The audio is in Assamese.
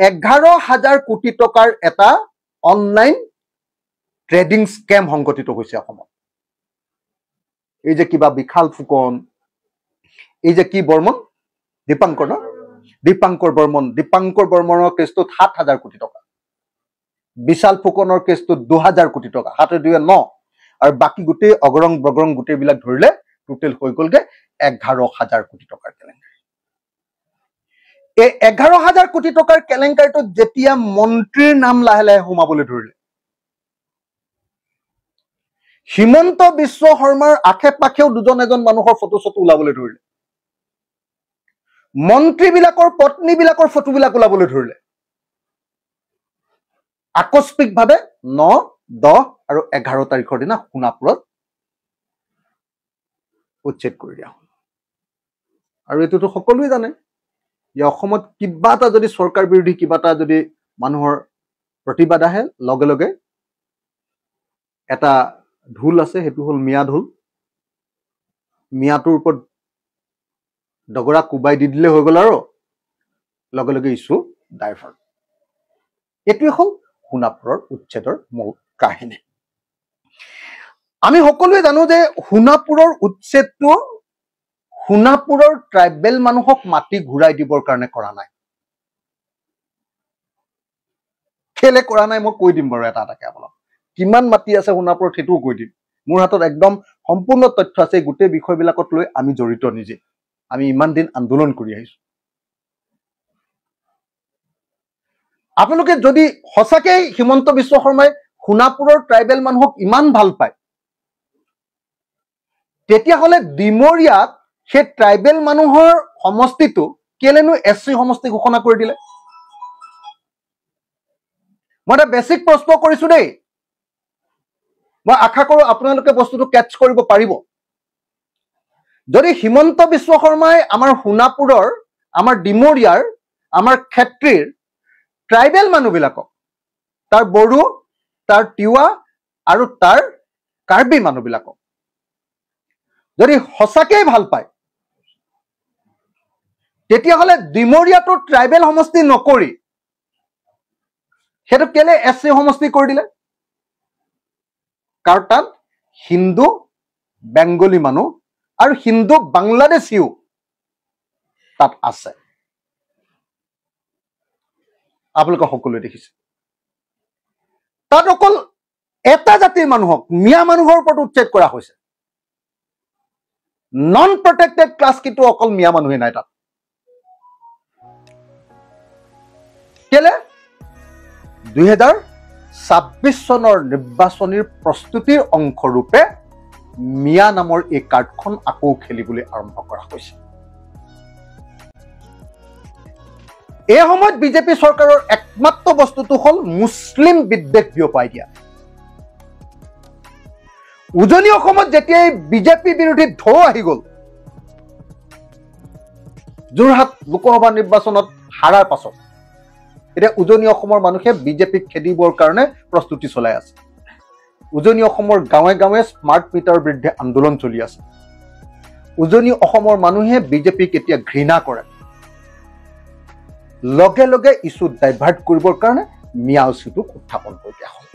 11,000 কোটি টকাৰ এটা অনলাইন ট্ৰেডিং স্কেম সংঘটিত হৈছে অসমত। এই যে কিবা বিশাল ফুকন, এই যে কি বৰ্মন, দীপাংকৰ ন, দীপাংকৰ বৰ্মনৰ কেছটোত 7,000 কোটি টকা, বিশাল ফুকনৰ কেছটোত 2,000 কোটি টকা, 7-2-9, আৰু বাকী গোটেই অগৰং বগৰং গোটেইবিলাক ধৰিলে টোটেল হৈ গ'লগে 11,000 কোটি টকাৰ কেলেংকাৰী। এই 11,000 কোটি টকাৰ কেলেংকাৰীটোত যেতিয়া মন্ত্ৰীৰ নাম লাহে লাহে সোমাবলৈ ধৰিলে, হিমন্ত বিশ্ব শৰ্মাৰ আশে পাশেও দুজন এজন মানুহৰ ফটো ওলাবলৈ ধৰিলে, মন্ত্ৰীবিলাকৰ পত্নীবিলাকৰ ফটোবিলাক ওলাবলৈ ধৰিলে। আকস্মিকভাৱে 9, 10 আৰু 11 তাৰিখৰ দিনা সোণাপুৰত উচ্ছেদ কৰি দিয়া হ'ল। আৰু এইটোতো সকলোৱে জানে যে অসমত কিবা এটা যদি চৰকাৰ বিৰোধী কিবা এটা যদি মানুহৰ প্ৰতিবাদ আহে, লগে লগে এটা ঢোল আছে, সেইটো হ'ল মিয়া ঢোল। মিয়াটোৰ ওপৰত ডগৰা কোবাই দি দিলে হৈ গ'ল আৰু লগে লগে ইছ্যু ডাইভাৰ্ট। এইটোৱে হ'ল সোণাপুৰৰ উচ্ছেদৰ মূল কাহিনী। আমি সকলোৱে জানো যে সোণাপুৰৰ উচ্ছেদটো সোণাপুৰৰ ট্ৰাইবেল মানুহক মাটি ঘূৰাই দিবৰ কাৰণে কৰা নাই। কেলে কৰা নাই মই কৈ দিম বাৰু এটা এটাকে আপোনাক। কিমান মাটি আছে সোণাপুৰত সেইটোও কৈ দিম। মোৰ হাতত একদম সম্পূৰ্ণ তথ্য আছে। গোটেই বিষয়বিলাকত লৈ আমি জড়িত নিজে, আমি ইমান দিন আন্দোলন কৰি আহিছো। আপোনালোকে যদি সঁচাকেই হিমন্ত বিশ্ব শৰ্মাই সোণাপুৰৰ ট্ৰাইবেল মানুহক ইমান ভাল পায়, তেতিয়াহ'লে ডিমৰীয়াত সেই ট্ৰাইবেল মানুহৰ সমষ্টিটো কেলেনো SC সমষ্টি ঘোষণা কৰি দিলে? মই এটা বেছিক প্ৰশ্ন কৰিছো দেই। মই আশা কৰো আপোনালোকে বস্তুটো কেটচ কৰিব পাৰিব। যদি হিমন্ত বিশ্ব শৰ্মাই আমাৰ সোণাপুৰৰ, আমাৰ ডিমৰীয়াৰ, আমাৰ ক্ষেত্ৰীৰ ট্ৰাইবেল মানুহবিলাকক, তাৰ বড়ো, তাৰ তিৱা আৰু তাৰ কাৰ্বি মানুহবিলাকক যদি সঁচাকেই ভাল পায়, তেতিয়াহ'লে ডিমৰীয়াটো ট্ৰাইবেল সমষ্টি নকৰি সেইটো কেলে SC সমষ্টি কৰি দিলে? কাৰণ তাত হিন্দু বেংগলী মানুহ আৰু হিন্দু বাংলাদেশীও তাত আছে। আপোনালোকে সকলোৱে দেখিছে। তাত অকল এটা জাতিৰ মানুহক, মিয়া মানুহৰ ওপৰত উচ্ছেদ কৰা হৈছে। নন প্ৰটেক্টেড ক্লাছ কিন্তু অকল মিয়া মানুহে নাই তাত। কেলে? 2026 চনৰ নিৰ্বাচনীৰ প্ৰস্তুতিৰ অংশৰূপে মিয়া নামৰ এই কাৰ্ডখন আকৌ খেলিবলৈ আৰম্ভ কৰা হৈছে। এই সময়ত বিজেপি চৰকাৰৰ একমাত্ৰ বস্তুটো হ'ল মুছলিম বিদ্বেষ বিয়পাই দিয়া। উজনি অসমত যেতিয়াই বিজেপি বিৰোধী ঢৌ আহি গ'ল, যোৰহাট লোকসভা নিৰ্বাচনত হাৰাৰ পাছত এতিয়া উজনি অসমৰ মানুহে বিজেপিক খেদিবৰ কাৰণে প্ৰস্তুতি চলাই আছে। উজনি অসমৰ গাঁৱে গাঁৱে স্মাৰ্ট মিটাৰৰ বিৰুদ্ধে আন্দোলন চলি আছে। উজনি অসমৰ মানুহে বিজেপিক এতিয়া ঘৃণা কৰে। লগে লগে ইছ্যু ডাইভাৰ্ট কৰিবৰ কাৰণে মিয়া ইছ্যুটোক উত্থাপন কৰি দিয়া হ'ল।